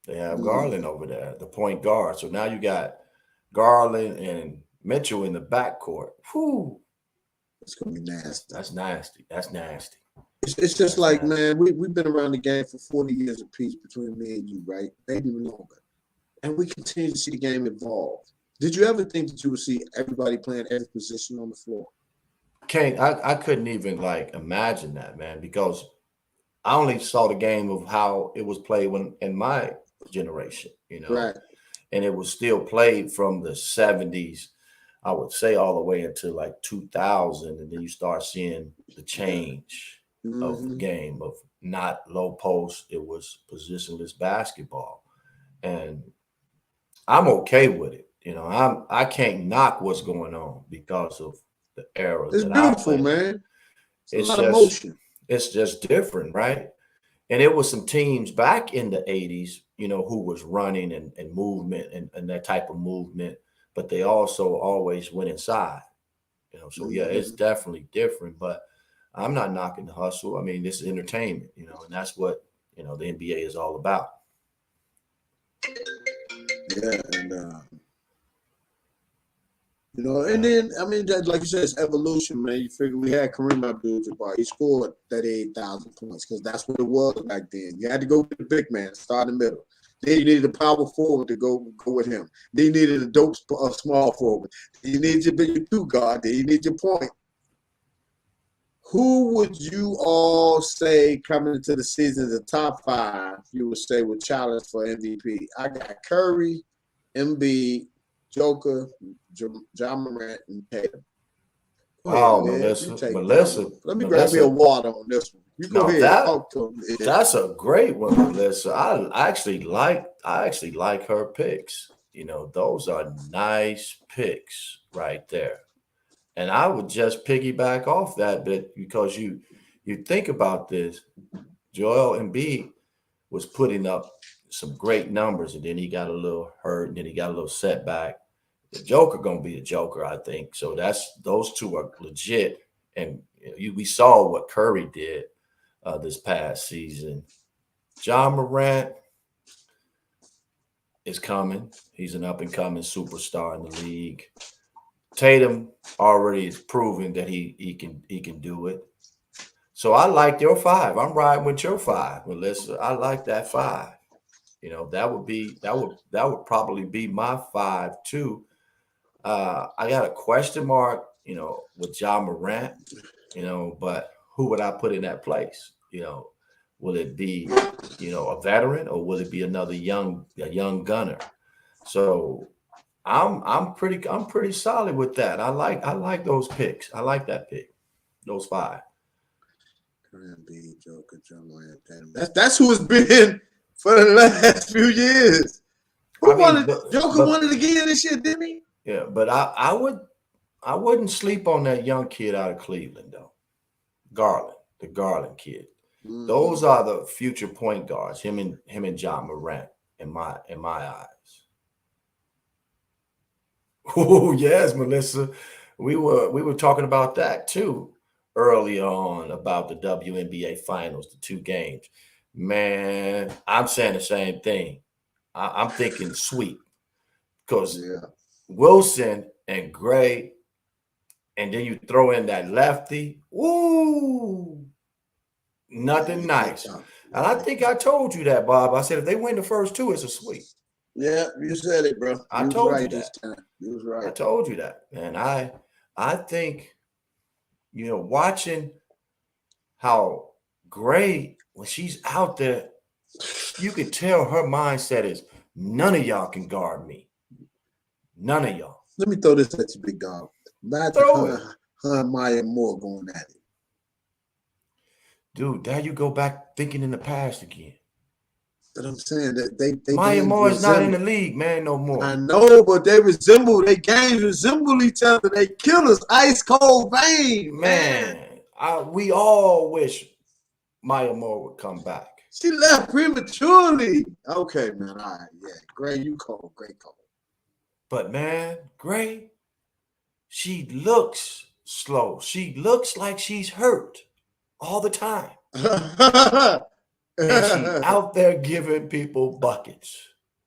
They have Garland over there, the point guard. So now you got Garland and Mitchell in the backcourt. Whew. It's going to be nasty. That's nasty. That's nasty. It's just like, man, we've been around the game for 40 years apiece between me and you, right? Maybe longer. And we continue to see the game evolve. Did you ever think that you would see everybody playing every position on the floor? I couldn't even imagine that, man, because I only saw the game of how it was played in my generation, Right. And it was still played from the 70s, I would say, all the way into 2000, and then you start seeing the change of the game of not low post. It was positionless basketball, and I'm okay with it. I can't knock what's going on because of the era. It's beautiful, man. It's a lot of motion. It's just different, right? And it was some teams back in the 80s, you know, who was running and movement and that type of movement, but they also always went inside, you know. So yeah, it's definitely different, but I'm not knocking the hustle. I mean, this is entertainment, you know, and that's what, you know, the NBA is all about. Yeah, and you know, and then I mean, like you said, it's evolution, man. You figure we had Kareem Abdul-Jabbar. He scored 38,000 points because that's what it was back then. You had to go with the big man, start in the middle. Then you needed a power forward to go with him. Then you needed a dope small forward. Then you needed your two guard. Then you need your point. Who would you all say coming into the season, the top 5, you would say would challenge for MVP? I got Curry, Embiid, Joker, Ja Morant, and Tatum. Wow, Melissa. Let me Melissa, grab me a water on this one. You go ahead. Talk to me. That's a great one, Melissa. I actually like her picks. You know, those are nice picks right there. And I would just piggyback off that bit because you think about this. Joel Embiid was putting up some great numbers, and then he got a little hurt, and then he got a little setback. The Joker gonna be the Joker, I think. So those two are legit, and we saw what Curry did this past season. Ja Morant is coming. He's an up and coming superstar in the league. Tatum already is proving that he can do it. So I like your 5. I'm riding with your 5, Melissa. I like that 5. You know, that would probably be my 5 too. I got a question mark, you know, with Ja Morant, you know, but who would I put in that place? You know, will it be, you know, a veteran, or will it be another young gunner? So I'm pretty solid with that. I like those picks. I like that pick. Those 5. Embiid, Joker, Ja Morant, Tatum. That's who it's been for the last few years. Joker won it again this year, didn't he? Yeah, but I wouldn't sleep on that young kid out of Cleveland though. Garland, the Garland kid. Mm-hmm. Those are the future point guards. Him and Ja Morant in my eyes. Oh yes, Melissa. We were talking about that too early on about the WNBA finals, the 2 games. Man, I'm saying the same thing. I'm thinking sweep because Wilson and Gray, and then you throw in that lefty. Ooh, nothing nice. And I think I told you that, Bob. I said if they win the first 2, it's a sweep. Yeah, you said it, bro. I told you that. This time. You was right. I told you that. And I think, you know, watching how Gray, when she's out there, you can tell her mindset is none of y'all can guard me. None of y'all. Let me throw this at you, big dog. Imagine her and Maya Moore going at it. Dude, there you go back thinking in the past again. But I'm saying that they Maya Moore is not in the league, man, no more. I know, but their games resemble each other. They kill us, ice cold vein, man. We all wish Maya Moore would come back. She left prematurely. Okay, man. All right, yeah. Gray, you call. Great call. But man, Gray, she looks slow. She looks like she's hurt all the time. And she's out there giving people buckets.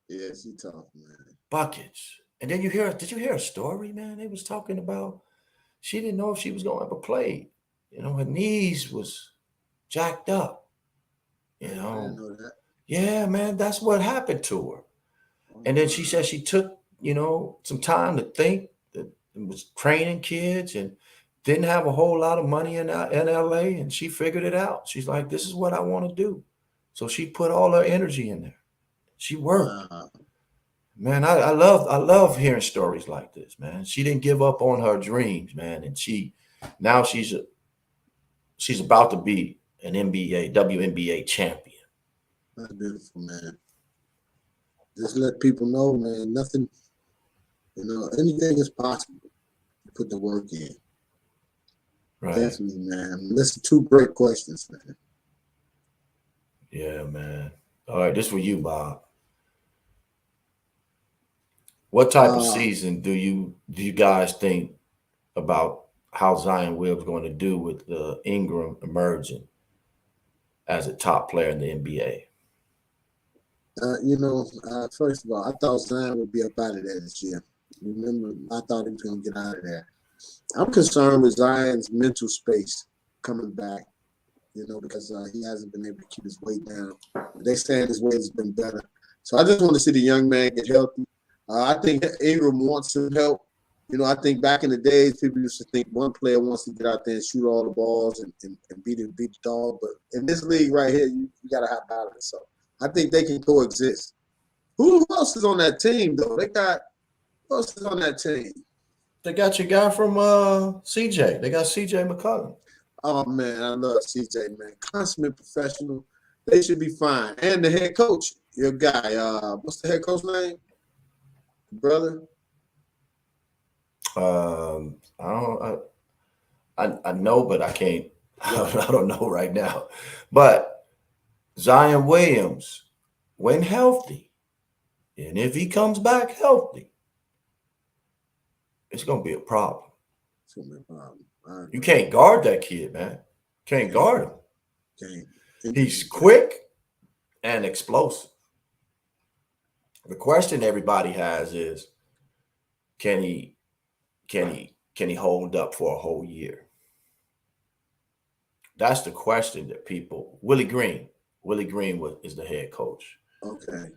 Yeah, she tough, man. Buckets. And then did you hear a story, man? They was talking about she didn't know if she was going to ever play. You know, her knees was jacked up. You know. I didn't know that. Yeah, man, that's what happened to her. And then she said she took, you know, some time to think, that was training kids and didn't have a whole lot of money in LA, and she figured it out. She's like, this is what I want to do. So she put all her energy in there. She worked. Man, I love hearing stories like this, man. She didn't give up on her dreams, man. And she's about to be an WNBA champion. That's beautiful, man. Just let people know, man, nothing, you know, anything is possible. Put the work in. Right. Definitely, man. Listen, 2 great questions, man. Yeah, man. All right, this for you, Bob. What type of Uh, season do you guys think about how Zion Williams going to do with Ingram emerging as a top player in the NBA? First of all, I thought Zion would be up out of there this year. Remember, I thought he was going to get out of there. I'm concerned with Zion's mental space coming back, because he hasn't been able to keep his weight down. They saying his weight has been better. So I just want to see the young man get healthy. I think Ingram wants some help. I think back in the days, people used to think one player wants to get out there and shoot all the balls and beat the dog. But in this league right here, you got to have balance. So I think they can coexist. Who else is on that team, though? Who else is on that team? They got your guy from CJ. They got CJ McCollum. Oh, man, I love CJ, man. Consummate professional. They should be fine. And the head coach, your guy, what's the head coach name? Brother? I know, but I can't. I don't know right now. But Zion Williams, when healthy, and if he comes back healthy, it's gonna be a problem. It's gonna be a problem. You can't guard that kid, man. Can't guard him. Can't. He's quick and explosive. The question everybody has is, can he hold up for a whole year? That's the question that people. Willie Green is the head coach. Okay.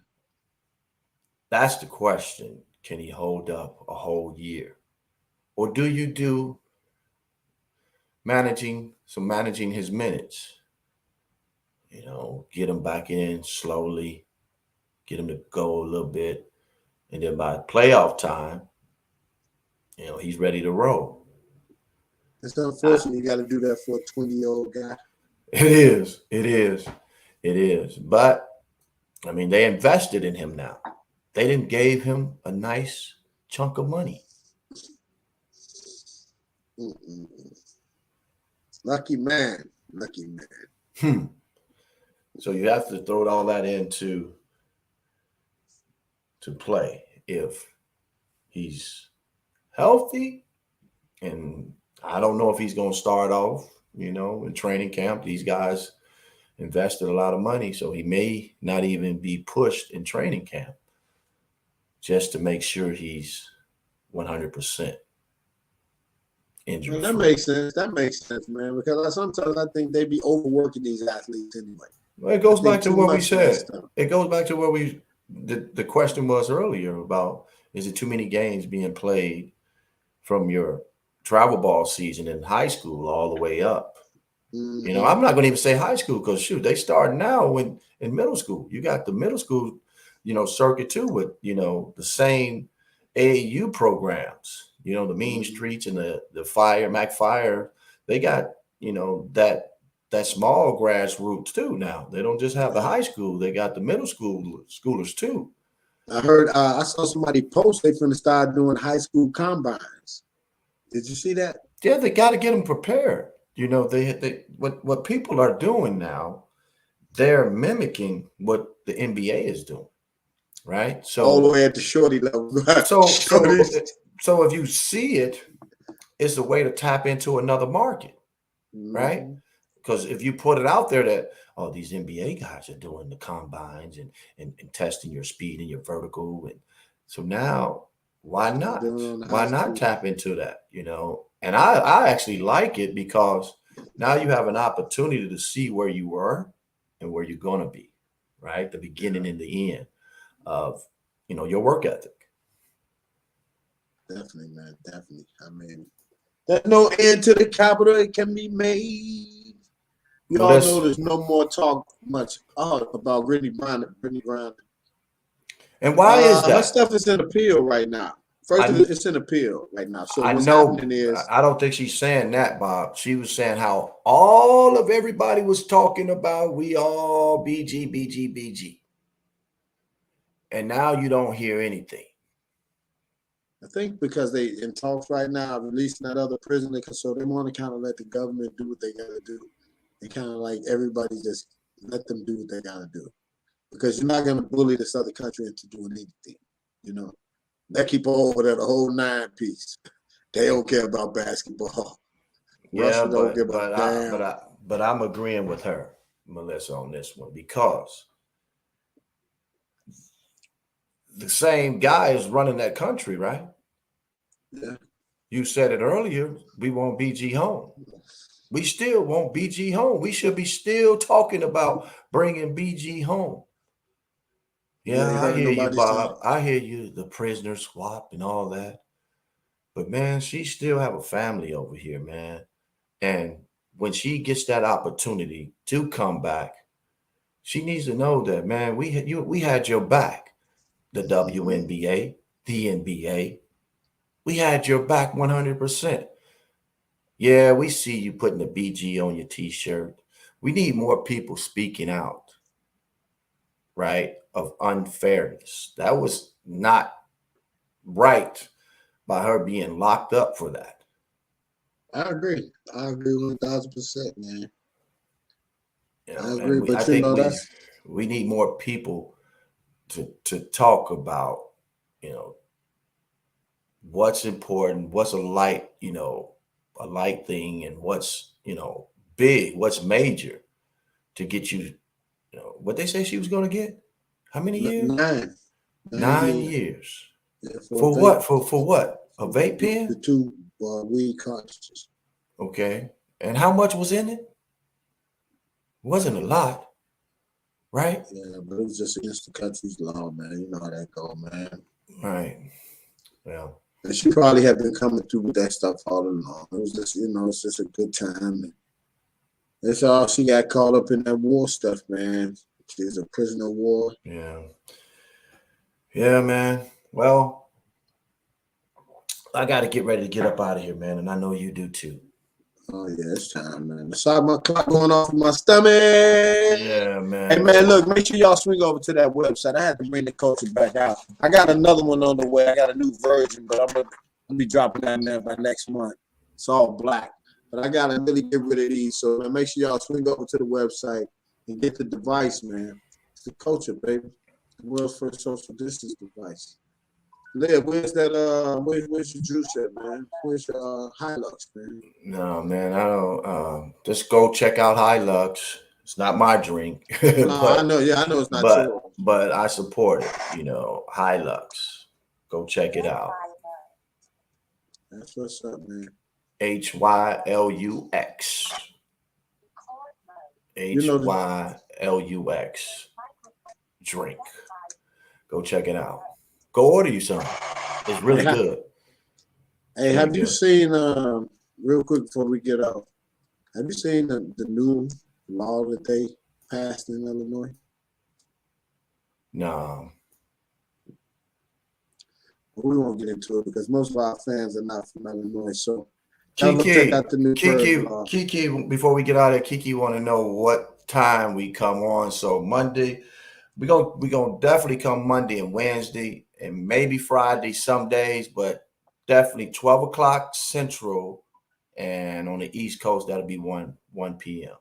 That's the question. Can he hold up a whole year? Or do you do managing his minutes? Get him back in slowly, get him to go a little bit, and then by playoff time, he's ready to roll. It's unfortunate you got to do that for a 20-year-old guy. It is. But, I mean, they invested in him now. They didn't gave him a nice chunk of money. Lucky man. So you have to throw all that into play. If he's healthy, and I don't know if he's going to start off, in training camp. These guys invested a lot of money, so he may not even be pushed in training camp just to make sure he's 100% injury. Well, that makes sense, man, because sometimes I think they be overworking these athletes anyway. Well, it goes back to what we said. It goes back to what the question was earlier about, is it too many games being played from your travel ball season in high school all the way up? Mm-hmm. I'm not going to even say high school, because shoot, they start now in middle school. You got the middle school, circuit too, with, the same AAU programs, the Mean Streets and the Fire, Mac Fire. They got, that small grassroots too now. They don't just have the high school. They got the middle schoolers too. I heard, I saw somebody post they finna start doing high school combines. Did you see that? Yeah, they got to get them prepared. They what people are doing now, they're mimicking what the NBA is doing, right? So all the way at the shorty level. So if you see it, it's a way to tap into another market, right? Because if you put it out there that, these NBA guys are doing the combines and testing your speed and your vertical, and so now why not? Why not tap into that? And I actually like it, because now you have an opportunity to see where you were and where you're going to be, right? The beginning and the end of, your work ethic. Definitely, man. Definitely. I mean, there's no end to the capital. It can be made. We all know there's no more talk much about Brittany Griner. And why is that? Her stuff is in appeal right now. First, it's in appeal right now. So what's happening is, I don't think she's saying that, Bob. She was saying how everybody was talking about we all BG. And now you don't hear anything. I think because they in talks right now, releasing that other prisoner, so they want to kind of let the government do what they got to do. And kind of like everybody just let them do what they gotta do. Because you're not gonna bully this other country into doing anything. You know, they keep over there the whole 9-piece. They don't care about basketball. Russia don't give a damn. But I'm agreeing with her, Melissa, on this one, because the same guy is running that country, right? Yeah. You said it earlier. We want BG home. We still want BG home. We should be still talking about bringing BG home. Yeah, I hear you, Bob. I hear you, the prisoner swap and all that. But, man, she still have a family over here, man. And when she gets that opportunity to come back, she needs to know that, man, we had your back. The WNBA, the NBA. We had your back 100%. Yeah, we see you putting the BG on your T-shirt. We need more people speaking out, right, of unfairness. That was not right by her being locked up for that. I agree 1,000%, man. You know, I agree, but I think we need more people to talk about, you know, what's important, what's a light thing, and what's, you know, big, what's major to get you, you know, what they say she was going to get. How many years? 9 years. Yeah, for what? For what? A vape pen? The 2 weed cartridges. Okay. And how much was in it? It wasn't a lot, right? Yeah, but it was just against the country's law, man. You know how that go, man. Right. Well. And she probably had been coming through with that stuff all along. It was just, you know, it's just a good time. And that's all. She got caught up in that war stuff, man. She's a prisoner of war. Yeah. Yeah, man. Well, I got to get ready to get up out of here, man. And I know you do too. Oh, yeah, it's time, man. I saw my clock going off in my stomach. Yeah, man. Hey, man, look, make sure y'all swing over to that website. I had to bring the culture back out. I got another one on the way. I got a new version, but I'm going to be dropping that in there by next month. It's all black. But I got to really get rid of these. So, man, make sure y'all swing over to the website and get the device, man. It's the culture, baby. The world's first social distance device. Liv, where's that? Where's your juice at, man? Where's your Hilux, man? No, man, I don't. Just go check out Hilux. It's not my drink. No, but, I know. Yeah, I know it's not yours. But I support it. You know, Hilux. Go check it out. That's what's up, man. HYLUX. HYLUX. Drink. Go check it out. Go order you some. It's really good. Hey, have you seen, real quick before we get out, have you seen the new law that they passed in Illinois? No. We won't get into it because most of our fans are not from Illinois. So, Kiki, before we get out of here, Kiki want to know what time we come on. So Monday, we're gonna definitely come Monday and Wednesday. And maybe Friday some days, but definitely 12 o'clock Central, and on the East Coast, that'll be 1 p.m.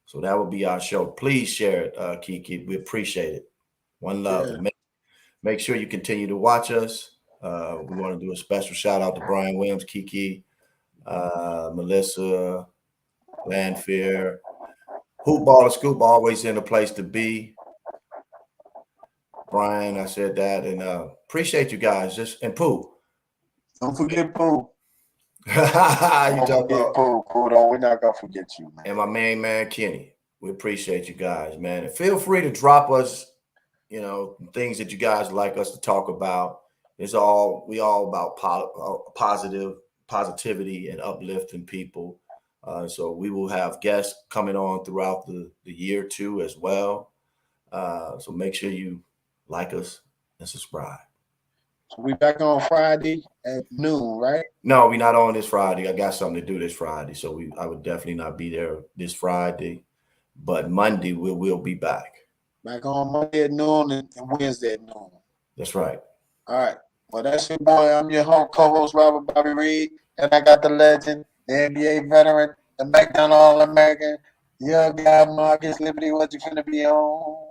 So that will be our show. Please share it, Kiki. We appreciate it. One love. Yeah. Make sure you continue to watch us. We want to do a special shout out to Brian Williams, Kiki, Melissa, Landfair. Hoop Ball and Scoop always in a place to be. Brian, I said that, and appreciate you guys. And Pooh. Don't forget Pooh. We're not gonna forget you, man. And my main man Kenny. We appreciate you guys, man. And feel free to drop us, you know, things that you guys like us to talk about. We all about positivity and uplifting people. So we will have guests coming on throughout the year too as well. So make sure you like us and subscribe. So we back on Friday at noon, right? No, we're not on this Friday. I got something to do this Friday, so I would definitely not be there this Friday. But Monday we'll be back. Back on Monday at noon and Wednesday at noon. That's right. All right. Well, that's your boy. I'm your co-host Robert Bobby Reed, and I got the legend, the NBA veteran, the McDonald All-American, Young guy Marcus Liberty, what you finna be on?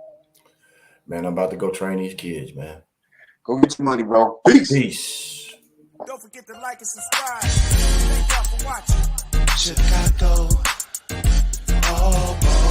Man, I'm about to go train these kids, man. Go get your money, bro. Peace. Peace. Don't forget to like and subscribe. Thank y'all for watching. Chicago. All